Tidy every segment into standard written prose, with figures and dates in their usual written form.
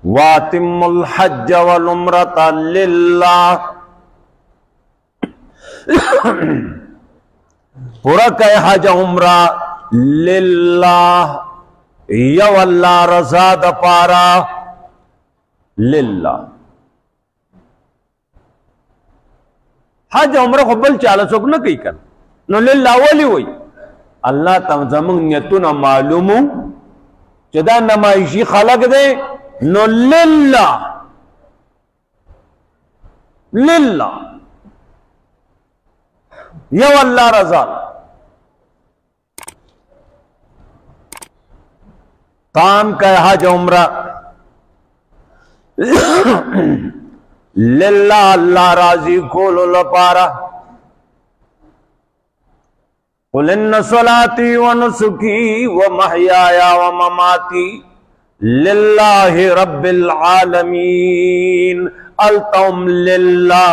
واتم الحج والعمرۃ للہ، پورا کہ حج عمرہ للہ، یو اللہ رضا دا پارا، للہ. حج عمرہ خو بل چاله څوک نه کوي کنه، نو للہ ولی وی الله ته زمونږ نیتونه معلومو چې دا نمایشي خلق دی، نو للہ للہ یو اللہ رضا. کام کا حج عمرہ للہ اللہ راضی کولو لپارا. قل ان صلاتی و نسکی و محیایا و مماتی للہ رب العالمین. التم للہ،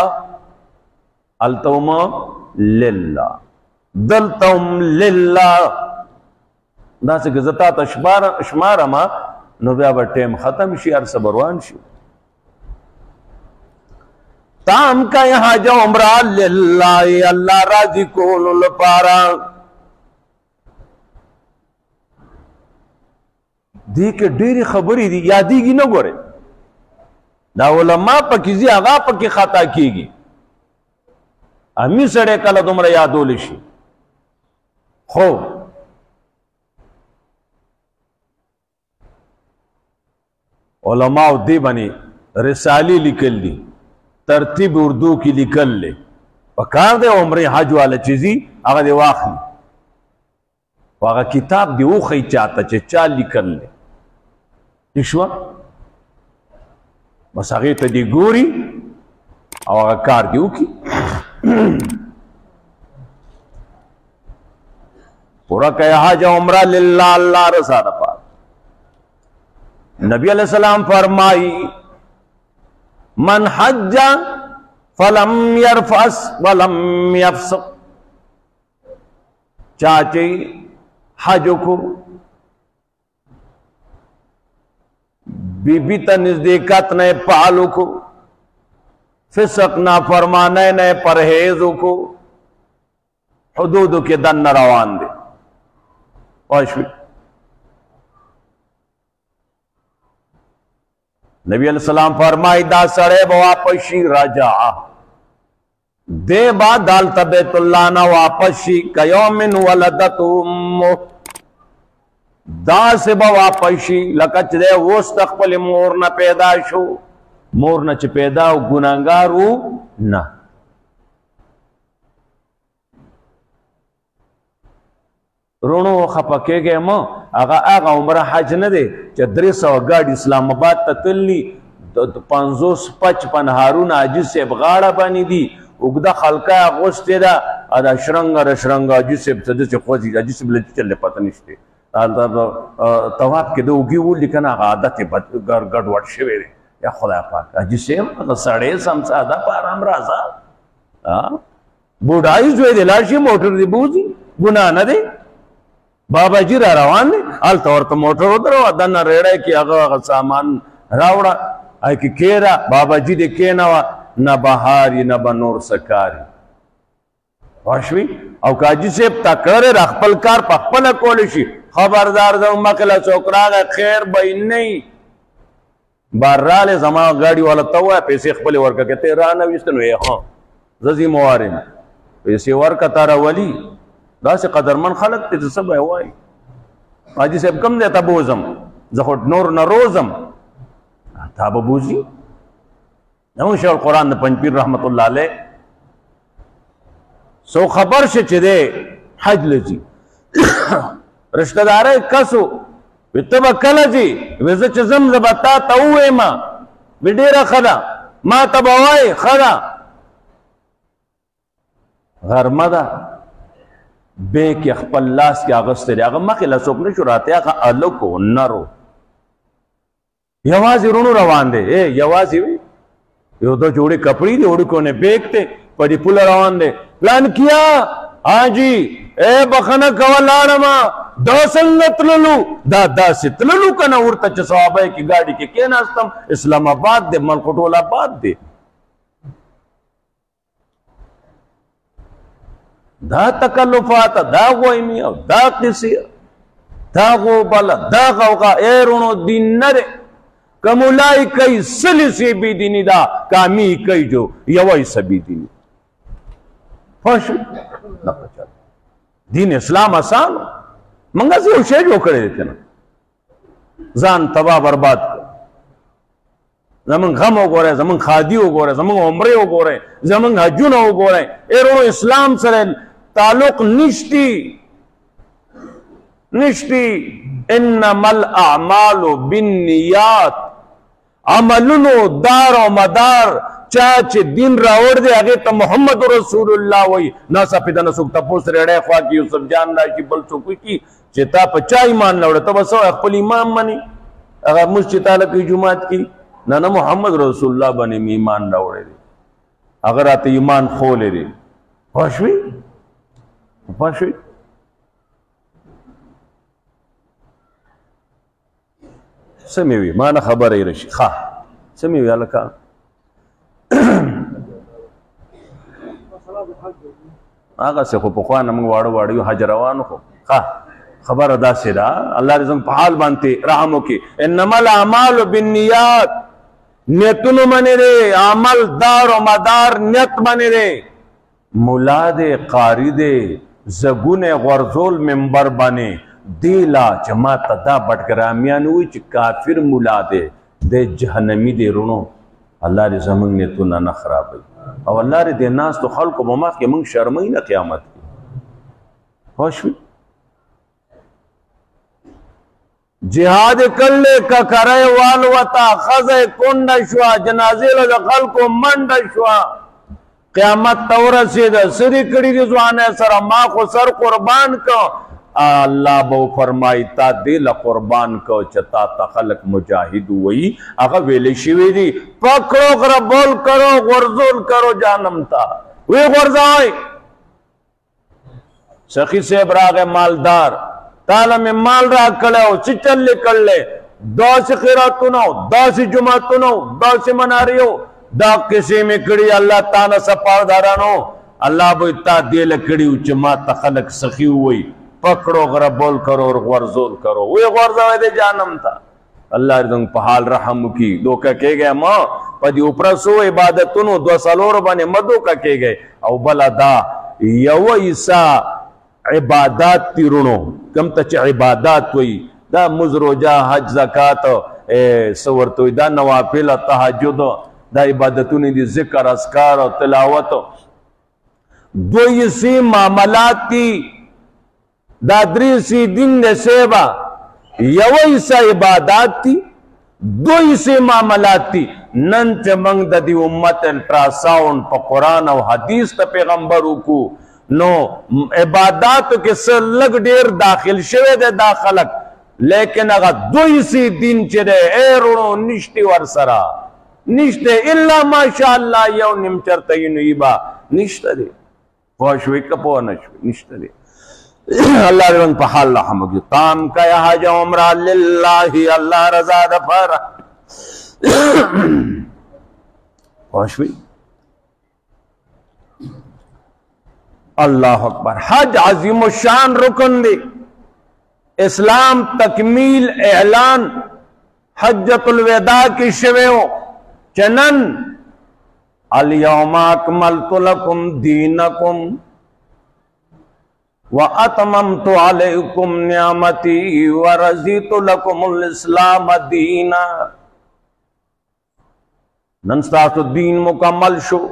التم للہ، دلتم للہ. دا سے گزتا تشمار ما نو بیا با ٹیم ختم شی، عرصہ بروان شی. تام کا یہاں جو عمرہ للہ، اللہ راضی کولو لپارا. دی که ډیری خبری دی یادیگی نہ گورے، دا علماء پکیزی آغا پکی خطا کیگی، امی سڑے کل تمرا یادولی شی. خو علماء دی بنی رسالی لکل دی، ترتیب اردو کی لکل لے، پکار دے عمر حج والا چیزی آغا دے واخلی، آغا کتاب دی اوخی چاہتا چے چال لکل لے نشوا، بس آغی تا دی گوری او آغا کار دیو کی. پورا کہ حج عمرہ للہ، اللہ رضا دا پار. نبی علیہ السلام فرمائی من حج فلم یرفس ولم یفسق، چاچے حج کو بی بی تا نزدیکت نئے پالو کو، فسق نہ فرمانے نئے پرہیزو کو، حدودو کے دن روان دے. واشوی نبی علیہ السلام فرمائی دا سڑے بواپشی رجع دے با دالتا بیت اللہ نا واپشی کیومن ولدت امو، دا سے بواپشی لکچ دے وستقبل مور نہ پیدا شو، مور نہ چھ پیدا و گناہگارو نہ. رونو خپکے گئے مو آغا عمرہ حج نہ دے چا 300 گاڑی اسلام آباد تا تلی 555 ہارون عجیز سے بغاڑا بانی دی، اگدہ خلقہ غستے دا ادا شرنگا عجیز سے بسدے سے خوزی عجیز سے بلدی چلے پتہ نشتے. تواب کے دو اگی وہ لکھنا آغا عادت گرد وٹ شوے دے. یا خدا پاک عجیز سے سڑے سمسادہ پارام رازا بوڑھائی زوئے دے لاشی موٹر دی بوزی گناہ نہ دے. بابا جی را روان دے آلتا ورطا موٹر ادھرو دن ریڑے کی اغا سامان راوڑا آئی کی کیرا بابا جی دے کیناوا نہ بہاری نہ بنور سکاری. واشوی او کاجی سے تکڑے رخپل کار پخپل کولشی خبردار دو مقلہ چوکراغ خیر بین نہیں بار رالے زمان گاڑی والا توا پیسے خپل ورکا کہتے رانا ویستنو اے خان ززی موارن پیسے ورکا تارا ولی دا سے قدرمن خلق تے سب ہے وائی آجی سے کم دیتا بوزم زخوٹ نور نروزم تا بوزی نو شاہ القرآن دا پنجپیر رحمت اللہ علیہ سو خبر سے چدے حج لجی رشتہ دارے کسو ویتبا کل جی ویزا چزم زبتا تاوے ما ویڈیرا خدا ما تباوائی خدا غرمدہ بے کی اخپل لاس کی آغستے لے اگر مخی لسوک نشو راتے اگر علکو نرو یوازی رونو روان دے یوازی وی یو دو جوڑی کپڑی دے اوڑی کونے بیکتے پڑی پولا روان دے پلان کیا ہاں جی اے بخنه کولاړه ما دا څنګه تللو دا داسې تللو کنه ورته چې صحابه کې ګاډي کې کېناستم اسلام آباد دی ملک ټول آباد دی دا تکلفات دا غویمی او دا قصې دا غوبله دا غوغا اے رونو دین نه دی که مولای کوي سلې سې بې دیني دا کامی کوي جو یوه حصه بې دیني پوه شو دین اسلام آسان منګه یو شی جوړ کړی دی کنه ځان تباہ برباد کړ زمونږ غم وګورئ زمونږ خادي وګورئ زمونږ عمرې وګورئ زمونږ حجونه وګورئ ایرونو اسلام سره تعلق نشتی انما الاعمال بالنیات عملونو دار و مدار چا چې دین راوړ دی هغې ته محمد رسول الله وایي ناڅاپې د نه څوک تپوس رېړی خوا کې یوسف جان راشي بل څوک وکړي چې تا په چا ایمان راوړه ته به څه وایې خپل ایمان منې هغه مونځ چې تاله کوي جومات کې نه محمد رسول الله باندې مې ایمان راوړی دی هغه راته ایمان خولی دی پوه شوې څه مې وي ما نه خبره یې راشي ښه څه مې وي هلکه هغسې خو پخوا نه موږ واړه واړه یو حج روانو خو ښه خبره داسې ده الله دې زموږ په حال باندې رحم وکړي انما الاعمال بالنیات نیتونو باندې دی عمل دار و مدار نیت باندې دی ملا دی قاری دی زګونه غورځول منبر باندې دی لا چې ما ته دا بټګرامیان وایي چې کافر ملا دی دی جهنمي دی رونو الله دې زموږ نیتونه نه خرابوي او الله دې د ناستو خلکو په مخ کې موږ شرموي نه قیامت کې پوه شوې جهاد کړلې ککری والوته ښځه کونډه شوه جنازې له د خلکو منډه شوه قیامت ته ورسېده سرې کړي دي ځوانۍ سره ما خو سر قربان که الله به فرمایي تا دې له قربان که چې تا ته خلک مجاهد ووایي هغه ویلې شوي دي پکړو غربول کرو غرزول کرو جانم تا وی غرزوئ سخي صاحب راغی مالدار تاله مې مال را کړی او څه چل یې کړلی داسې خیراتونه او داسې جوماتونه او داسې منارې او دا قصې مې کړي الله تا نه سپاردارانو الله به تا دې له کړي چې ما ته خلک سخي ووایي پکړو غربول کرو اور غورځول کرو وی غورځوئ دې جانم ته الله دې زموږ په حال رحم وکړي دوکه کېږئ ما په دې اوپرسو عبادتونو دوه څلورو باندې مه دوکه کېږئ او بله دا یوه حصه عبادات تی رونو کم ته چې عبادات وي دا مز روجه حج زکات څه ورته وي دا نوافل تهجد دا عبادتونه دي ذکر اذکار او تلاوت دوی سی معاملات تی دا درې سی دین د سیبا یوه حصه عبادات تی دوی سی معاملات تی نن چې موږ د دې امت الټراساؤنډ په قرآن او حدیث ته پیغمبر وکړو نو عباداتو کې څه لږ ډېر داخل شوی دی دا خلک لیکن هغه دوی سی دین چې دی ای رونو نشته ورسره نشته الا ماشاء الله یو نیم چرته یې نو یې به نشته دی پوه شوې که پوه نه شوې نشته دی الله دې موږ په حال رحم وکړي تام کا یا حج عمره لله الله رضا دپاره پوه شوې اللہ اکبر حج عظیم الشان رکن دی اسلام تکمیل اعلان حجت الوداع کی شویو چنن الیوم اکملت لکم دینکم واتممت علیکم نعمتی ورضیت لکم الاسلام دینا نن ستاسو دین مکمل شو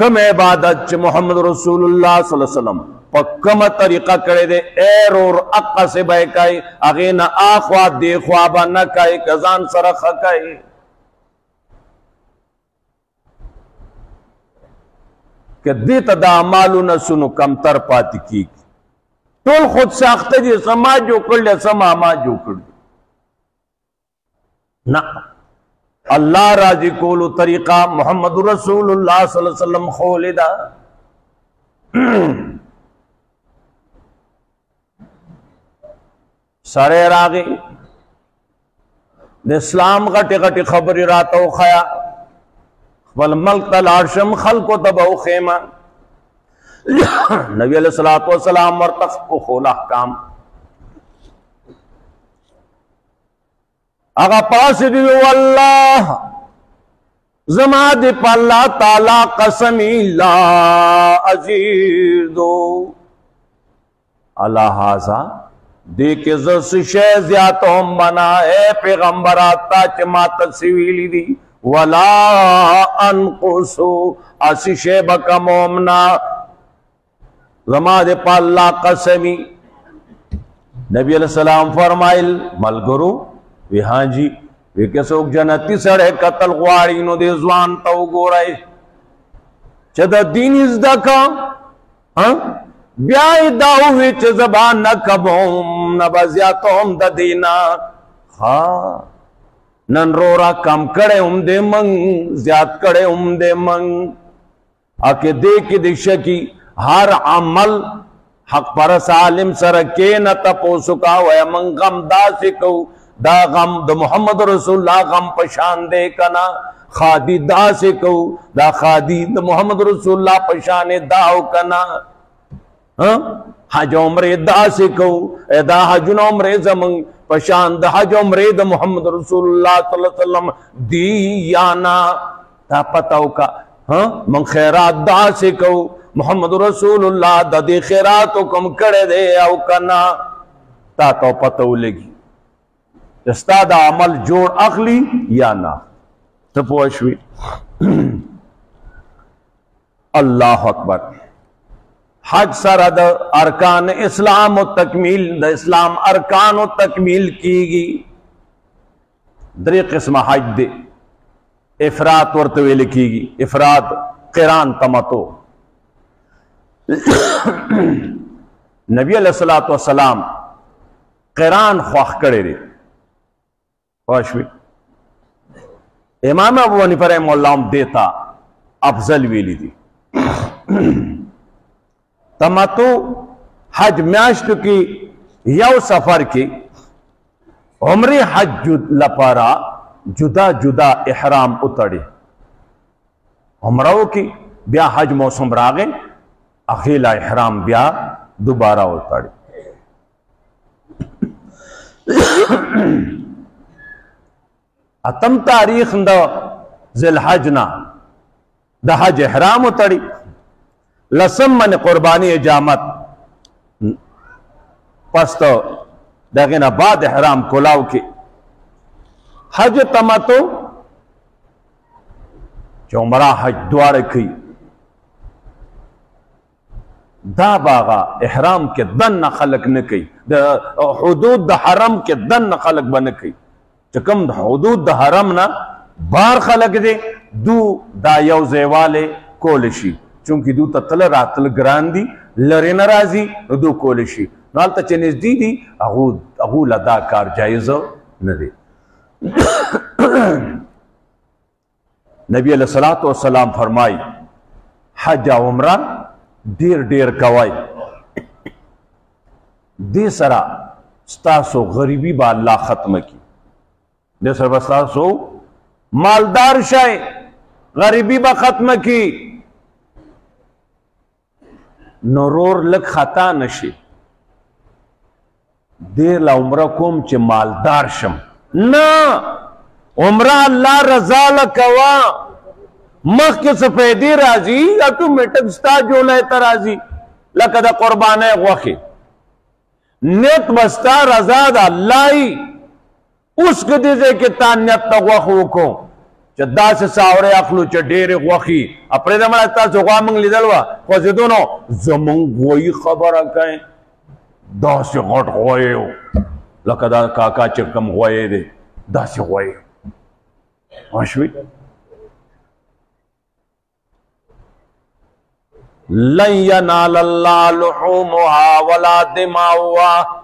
کم عبادت چې محمد رسول الله صلی الله علیه وسلم په کومه طریقه کړی دی ایر اور اقا سے به کوي هغې نه اخوا دې خوا به نه کوي که ځان سره ښه کوي که دې ته د اعمالو نه سونو کمتر پاتې کېږي ټول خود ساخته دي څه ما جوړ کړلی څه ما جوړ کړي نه اللہ راضی کولو طریقہ محمد رسول اللہ صلی اللہ علیہ وسلم خولی دا سره راغی د اسلام غټي غټي خبرې راته وخیا خپل ملک ته لاړ شم خلکو ته به وښیمه نبی علیہ الصلوۃ والسلام ورته وښول احکام هغه پاسې دی والله زما د په الله تعالی قسمی لا ازیدو الله هذا دیکھ زس شے زیاتهم بنا اے پیغمبرات تا چما تسویلی دی ولا انقصو اسی شے بکمومنا زما دے پا اللہ قسمی نبی علیہ السلام فرمائل ملگرو وی ہاں جی وی کسوک جنتی سڑے قتل غوارینو دے زوان تاو گو رہے چدا دین ازدکا ہاں بیائی داوی چه زبان نکبوم نبازیاتوم دا دینا خواہ نن رورا کم کڑے دے منگ زیاد کڑے دے منگ آکے دے کی دشکی ہر عمل حق پرس عالم سرکے نتا پوسکا ویا من غم دا سکو دا غم دا محمد رسول اللہ غم پشان دے کنا خادی دا سکو دا خادی دا محمد رسول اللہ پشان داو کنا حج عمرے دا سکو دا حج عمرے زمان پشان دا حج عمرے دا محمد رسول اللہ صلی اللہ علیہ وسلم دیانا تا پتاو کا من خیرات دا سکو محمد رسول اللہ دا دی خیراتو کم کڑے دے او کنا تا تو پتاو لگی استا دا عمل جوڑ اخلی یا نا تپوشوی اللہ اکبر حج سره د ارکان اسلام و تکمیل د اسلام ارکان و تکمیل کیگی دری قسم حج دے افراد ورتویل کیگی افراد قران تمتو نبی علیہ الصلوۃ والسلام قران خواخ کړي دي خوشوي امام ابو حنیفه رحمہ اللہ دیتا افضل ویلی دی تمتو حج میاشتو کی یو سفر کی عمری حج لپارا جدا جدا احرام اتڑی عمرو کی بیا حج موسم راگے اخیلا احرام بیا دوبارہ اتڑی اتم تاریخ دا ذی الحجنا دا حج احرام اتڑی لسم من قربانی اجامت پس تو داغینا بعد احرام کلاو کی حج تمتو جو عمرہ حج دوار کی دا باغا احرام کے دن خلق نکی دا حدود دا حرم کے دن خلق بنکی چکم دا حدود دا حرم نا بار خلق دے دو دا یو زیوالے کولشی چونکہ دو تطل راتل گران دی لرین رازی دو کولشی نالتا چنیز دی دی اغول ادا کار جائزو ندی نبی علیہ السلام فرمائی حج عمرہ دیر دیر کوائی دی سرا ستاسو غریبی با اللہ ختم کی دی سرا ستاسو مالدار شای غریبی با ختم کی نورور لک خطا نشی دیر لا عمرہ کوم چه مالدار شم نا عمرہ اللہ رضا لکوا مخ کے سفیدی رازی اتومیٹک ستا جو لیتا رازی لکہ دا قربانے غوخی نیت بستا رضا دا اللہ اس کے دیزے کہ تا نیت تا غوخو کو چا دا سے ساورے اخلو چا دیر غوخی اپنے دا منا تا سغوا منگ لی دلوا خوزی دونو زمانگ غوی خبر کہیں دا سے غٹ غوئے ہو لکہ دا کاکا چکم غوئے دے دا سے غوئے واشوی لن ینال اللہ لحومها ولا دماؤها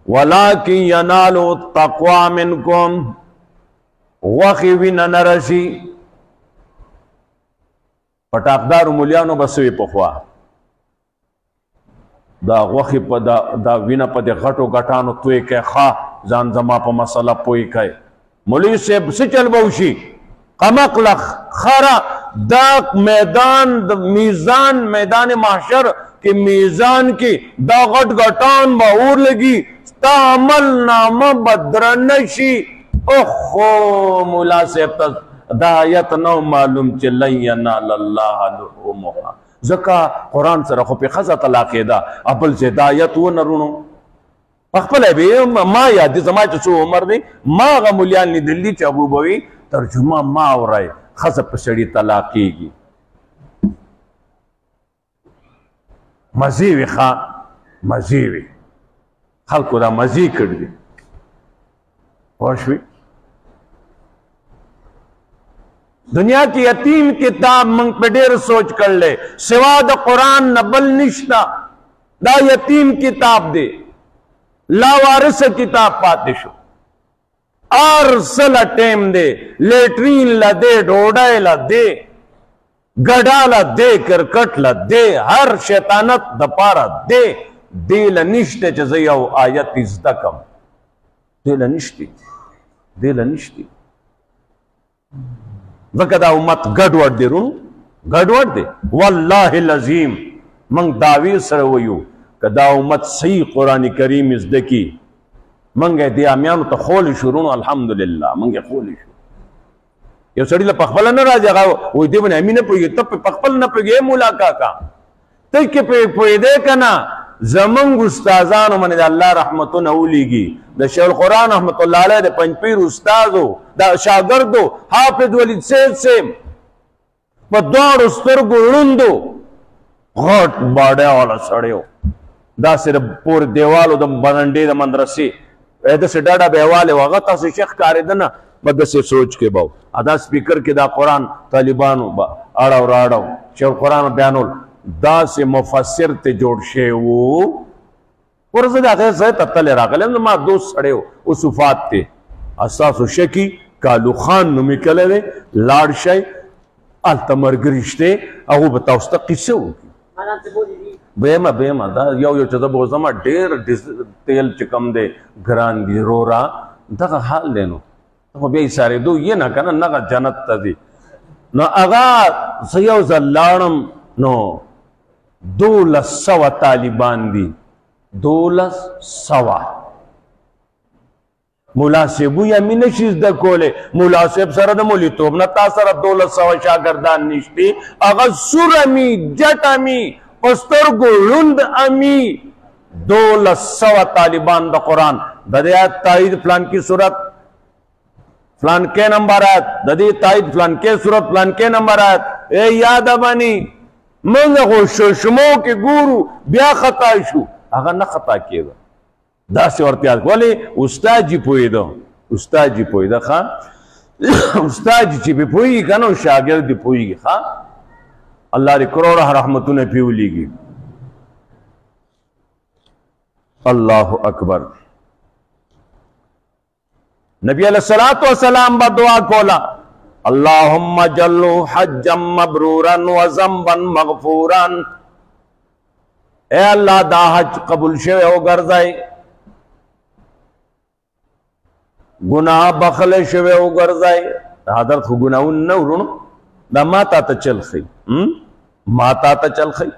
ولیکن ینالو التقوی منکم وخیوین نرسی پٹاقدار مولیانو بسوی پخوا دا غوښې په دا وینه په د غټو غټانو توی کوي ښه ځان زما په مسله پوی کوي مولوي صاحب څه چل به وشي قمقله خره دا میدان د میزان میدان محشر کې میزان کې دا غټ غټان به اور لګي ستا عمل نامه بدرنه شي اوخو مولا صاحب ته دا آیت نو معلوم چې لن ینال الله لحومها ځکه قرآن سره خو په ښځه طلاقې ده بل چې دا آیت ونه رونو پخپله به ما یاد دي زما چې څو عمر دی ما هغه مولیان لیدلي چې ابو بوي ترجمه ما اورئ ښځه په سړي طلاقېږي مزې وي ښه مزې وي خلکو دا مزې کړي دي پوه شوې دنیا کی یتیم کتاب منگ پہ ډیر سوچ کر لے سوا دا قرآن نبل نشتا دا یتیم کتاب دے لاوارث کتاب پاتے شو ارسل ٹیم دے لیٹرین لا دے ڈوڑائے لا دے گڑا لا دے کرکٹ لا دے ہر شیطانت دپارا دے دیل نشتے چزیو آیت ازدکم دیل نشتی ځکه دا امت ګډوډ دی رونو ګډوډ دی والله العظیم موږ دعوی سره ویو که دا امت صحیح قرآن کریم زده کي موږ یې دې امیانو ته خولی شو رونو الحمدلله موږ یې خولی شو یو سړي له پخپله نه راځي هغه وایي دې باندې امي نه پوهېږي ته پخپله نه پوهېږې مولا کاکا ته کې پوهېدی که نه زمونږ استادانو باندې د الله رحمتونه ولیږي د شیخ القرآن رحمت الله علیه د پنجپیر استادو د شاګردو حافظ ولید سید صاحب په دواړو سترګو ړوندو غټ باډی والا سړی و داسې د پورې دیوالو د برنډې د مدرسې داسې ډډه به یې والی و هغه تاسې شیخ ښکارېده نه به داسې سوچ کې به و دا سپیکر کې دا قرآن طالبانو به اړو راړو شیخ القرآن بیانول داسې مفسر ته جوړ شوی و ورزه د هغې ځای ته تللی راغلی یم زما دوست سړی و اوس وفات دی ستاسو شکي کالو خان نومې کلی دی لاړ شئ هلته ملګري شته هغو به تاسو ته قصه وکړي بېمه دا یو چې زه به وځم ډېر تیل چې کوم دی ګران دي رورا دغه حال دی نو خو بیا یې سارېدو یې نه که نه نغه جنت ته دی نو هغه زه یو ځل لاړم نو 1200 طالبان دي 1200 مولا صاحب یا می نشي زده کولی مولا صاحب سره د مولیتوب نه تا سره 1200 شاګردان نشته هغه سور امي جټ امي په سترګو ړوند امي 1200 طالبان د قرآن د دې آیت تایید فلان کی صورت فلان کے نمبر آیت د دې تایید فلان کے صورت فلان کے نمبر آیت اے یاد بنی منګ خو ششمو کې ګورو بیا خطا شو هغه نه خطا کېده داسې ورته یاد ولې استاد جي پوهېده استاد جي پوهېده ښه استاد چې پې پوهېږي که نه شاګرد دې پوهېږي ښه الله دې کروڑه رحمتونه پې ولیږي الله اکبر نبی علیہ الصلوۃ والسلام با دعا کولا اللهم جلو حجا مبرورا وذنبا مغفورا اے اللہ دا حج قبول شوی او گرزائی گناہ بخل شوی او گرزائی حضرت خو گناہون نو رونو دا ماتا تا چل خی ماتا تا چل خی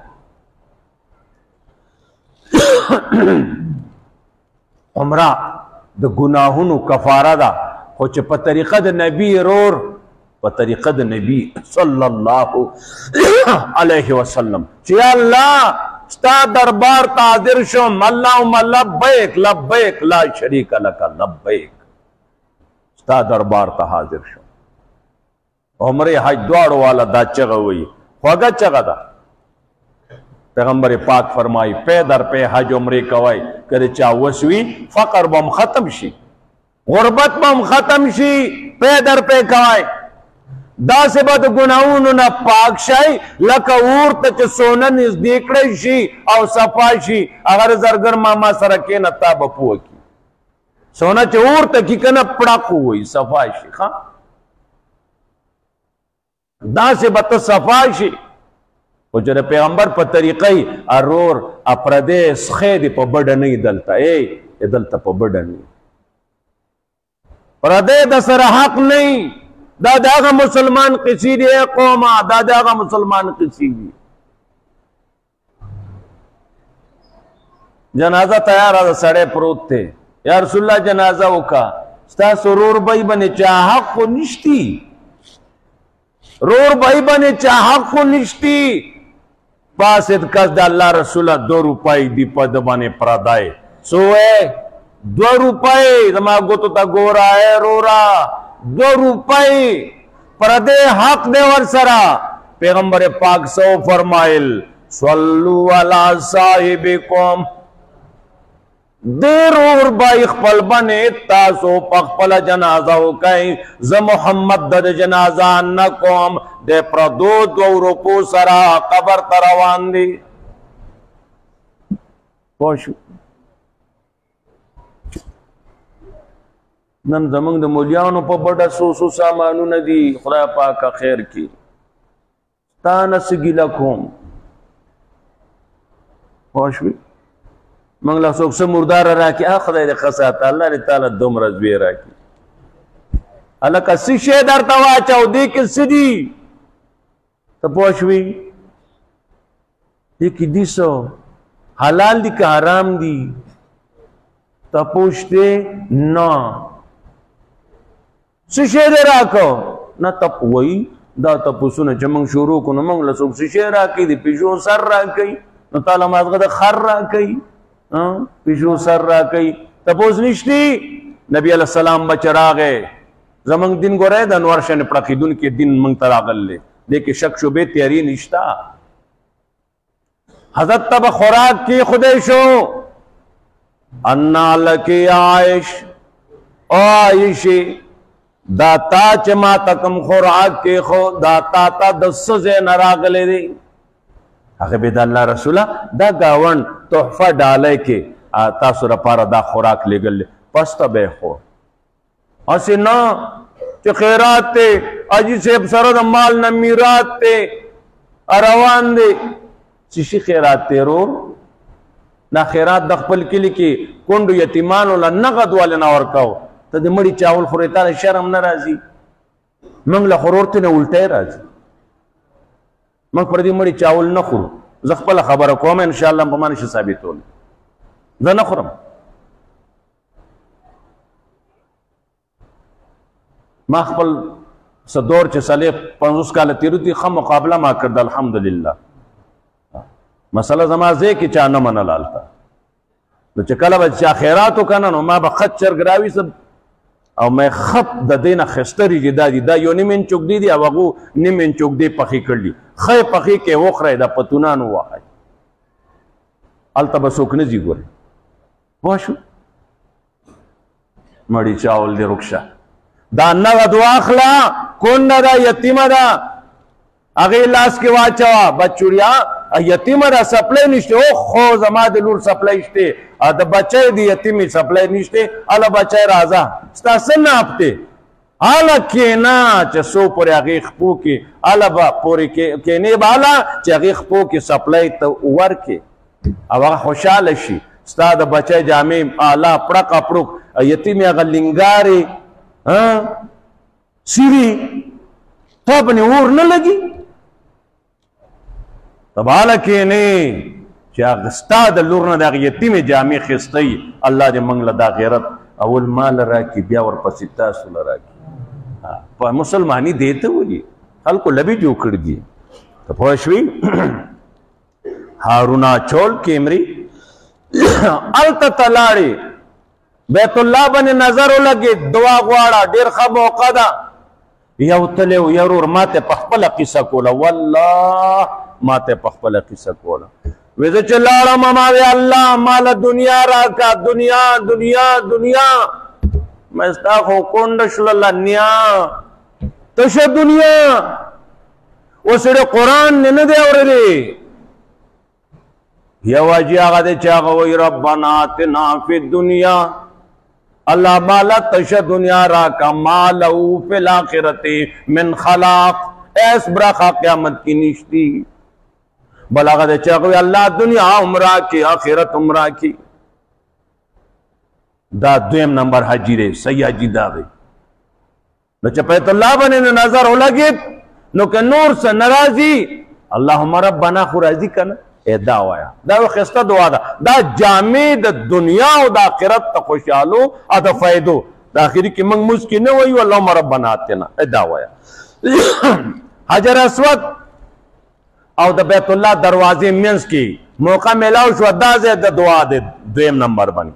عمرہ دا گناہونو کفارہ دا خوچ پا طریقہ دا نبی رور په طریقه د نبی صلی الله علیه وسلم چې الله ستا دربار ته حاضر شم اللهم لبیک لبیک لا شریک لک لبیک ستا دربار ته حاضر شم عمره حج دواړو والا دا چغه وي خوږه چغه ده پیغمبر پاک فرمائی پے در پے حج عمره کوي کله چا وسوي فقر بم ختم شي غربت بم ختم شي پے در پے کوي دا سے بعد گناہونو نا پاک شای لکا اورتا چه سونا نزدیک رئی شی او صفا شی اگر زرگر ماما سرکے نا تابا پوہ کی سونا چه اورتا کی کنا پڑاکو ہوئی صفا شی خواہ دا سے بعد صفا شی او جر پیغمبر پا طریقی ارور اپردې سخې دې په بډه نه دلته دلته په بډه نه پردې د سره حق نه دا دغه مسلمان قصې دي قومه دا دغه مسلمان قصې دي جنازه تیار ده سړی پروت دی یا رسول الله جنازه وکا ستا سرور بای باندې چا حق خو نشتی رور بای باندې چا حق خو نشتی پاسد کس د الله رسوله 2 روپۍ دی په د باندې پردای سوې 2 روپۍ زما ګوتو ته ګورا رورا 2 روپۍ پردې حق دی ور سره پیغمبر پاک سو فرمایل صلو علی صاحبکم دیر اور بائی خپل بنے تاسو پخپل جنازہ ہوکای ز محمد د جنازہ نکوم دے پردو 2 روپو سرا قبر تروان دی پوشو نن زمنګ د مولیانو په بڑا سو سامانو ندی خدای پاک خیر کی تانس گیلا کوم پوشو منگلا سوک سے مردار راکی خدای دے خساتا اللہ نے تعالی دوم رزوی راکی اللہ کا سشے در تواچاو دی کس دی تا پوشوی دیکی دیسو حلال دی که حرام دی تا پوشتے نا سشے دے راکو نا تا پوئی دا تا پوسونا چمنگ شروع کنو منگلا سوک سشے راکی دی پیشو سر راکی نا تعالی مازغد خر راکی پیشو سر را کئی تپوز نشتی نبی علیہ السلام بچرا گئے زمانگ دن گو رہے دا نورشن پڑاقیدون کے دن منگ تراغل لے لیکن شک شبے تیاری نشتا حضرت تب خوراک کی خودشو انا لکی عائش او عائشی داتا چما تکم خوراک کی خود داتا تا 10 زین راغلے دی هغه به د الله رسوله دا گاون تحفه ډالای کې تاسو را پاره دا خوراک لګل پس ته به خو اسی نه چې خیرات ته اجي صاحب سره د مال نه میراث ته روان دي چې خیرات ته رو دا خیرات د خپل کلی کې کونډو یتیمانو له نغد ول نه ورکاو ته د مړي چاول خوري ته شرم نه راځي موږ له خورورته نه الټه راځي مک پر دې مړي چاول نه خورو زه خپل خبره کوم ان شاء الله په معنی شي ثابتول زه نه خورم ما خپل صدور چې صالح 50 کال تیرو دي خو مقابله ما کړد الحمدلله مسله زما زه کې چا نه منل التا نو چې کله به چا خیرات وکنه نو ما به خط چرګراوي سب او مې خط د دینه خستری جدا دي دا یو نیمن چوک دی او هغه نیمن چوک دی پخې کړلی خې پخې کې وخره د پتونانو وای التبه سوک نه جی ګوره واشو مړی چاول دی رخصه دا نه دواخلا کونډه دا یتیمه دا هغه لاس کې واچوا بچوړیا یتیمه را سپلای نشته او خو زما د لور سپلای شته د بچای دی یتیمه سپلای نشته الا بچای راځه ستاسو نه اپته الا کینا چې سو پر هغه خپو کې الا با پورې کې نه بالا چې هغه خپو کې سپلای ته ورکه او هغه خوشاله شي ستا د بچای جامې الا پړق پړق یتیمه هغه لنګاري سیری ته په اور نه لګي تباله کې نه چې هغه ستا د لور نه د یتیمې جامې خستی الله دې موږ له دا غیرت اول مال راکړي بیا ورپسې تاسو له راکړي په مسلمانۍ دې ته وایي خلکو لبې جوړ کړي دي ته پوه شوې هارونا چول کیمري هلته ته لاړې بیت الله باندې نظر ولګېد دعا غواړه ډېر ښه موقع ده یو تلې و یرور ما ته په خپله قصه کوله والله ما ته په خپله قصه کوله وې زه چې لاړم ما وی الله مال دنیا راکا دنیا دنیا دنیا مې ستا خو کونډه شوله نیا تشه دنیا اوس ډېر قرآن نه دی اورېدی یو اجي هغه دی چې هغه وایي ربنا آتنا فی الدنیا اللہ مالا تش دنیا راکا مالو فی الاخرت من خلاق ایس براخا قیامت کی نشتی بل هغه دی چې هغه الله دنیا هم راکړي آخرت هم راکړي. دا دویم نمبر حجي دی، صحیح حجي دا دی. نو چې بیت الله باندې نظر ولګېد نو که نور څه نه راځي اللهم ربنا خو راځي که نه، دا وایا. دا یو ښایسته دعا ده. دا جامې د دنیا او د آخرت د خوشحالو او د فایدو د آخري کې موږ مونځ کې نه وایو اللهم ربنا آتنا، دا وایا. حجر اسود او د بیت الله دروازې منځ کې موقع میلاو شو، دا ځای د دعا دی دویم نمبر باندې.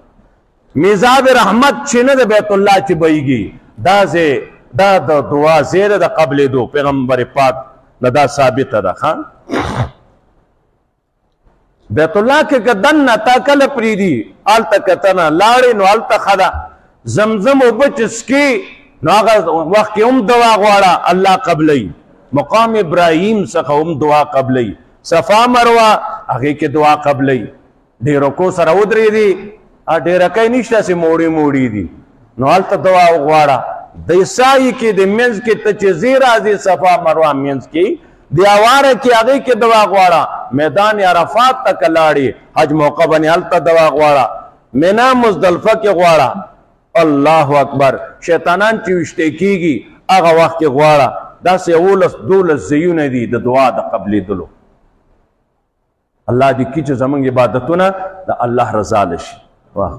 میزاب رحمت چې نه د بیت الله چې بهیږي، دا ځای دا د دعا ځای ده د قبلېدو. پیغمبر پاک نه دا ثابته ده. بیت الله کې که دننه تا کله پرېږدي هلته کتنه لاړې نو هلته ښه ده. زمزم اوبه چې څښې نو هغه وخت کې هم دعا غواړه الله قبلوي. مقام ابراهیم څخه هم دعا قبلوي. صفا مروه هغې کې دعا قبلوي. ډېرکو سره ودرېدي ډېرکی نشته چې موړې موړې دي نو هلته دعا وغواړه. د سایې کې د منځ کې ته چې ځې راځې صفا مروه منځ کې د اواره کې هغې کې دعا غواړه. میدان عرفات ته که لاړې حج موقع باندې هلته دعا غواړه. منا مزدلفه کې غواړه. الله اکبر. شیطانان چې ویشتې کېږي هغه وخت کې غواړه. داسې 11-12 ځایونه دي د دعا د قبلېدلو. الله دې کړي چې زموږ عبادتونه د الله رضا لشي. واخ